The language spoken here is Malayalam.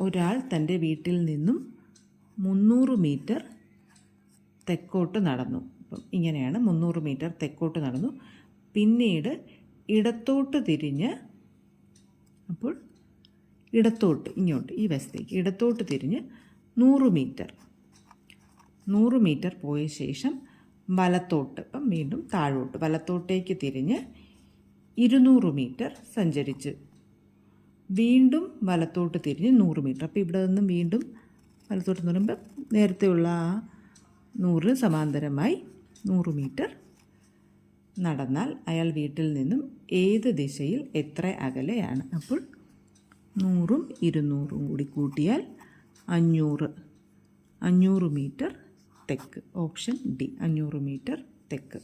ഒരാൾ തൻ്റെ വീട്ടിൽ നിന്നും 300 മീറ്റർ തെക്കോട്ട് നടന്നു. അപ്പം ഇങ്ങനെയാണ് 300 മീറ്റർ തെക്കോട്ട് നടന്നു. പിന്നീട് ഇടത്തോട്ട് തിരിഞ്ഞ്, അപ്പോൾ ഇടത്തോട്ട് ഇങ്ങോട്ട് ഈ വശത്തേക്ക് ഇടത്തോട്ട് തിരിഞ്ഞ് 100 മീറ്റർ പോയ ശേഷം വലത്തോട്ട്, അപ്പം വീണ്ടും താഴോട്ട് വലത്തോട്ടേക്ക് തിരിഞ്ഞ് 200 മീറ്റർ സഞ്ചരിച്ച് വീണ്ടും വലത്തോട്ട് തിരിഞ്ഞ് 100 മീറ്റർ. അപ്പോൾ ഇവിടെ നിന്നും വീണ്ടും വലത്തോട്ട് എന്ന് പറയുമ്പോൾ നേരത്തെയുള്ള ആ 100 സമാന്തരമായി 100 മീറ്റർ നടന്നാൽ അയാൾ വീട്ടിൽ നിന്നും ഏത് ദിശയിൽ എത്ര അകലെയാണ്? അപ്പോൾ 100ഉം 200ഉം കൂടി കൂട്ടിയാൽ 500 മീറ്റർ തെക്ക്. ഓപ്ഷൻ ഡി, 500 മീറ്റർ തെക്ക്.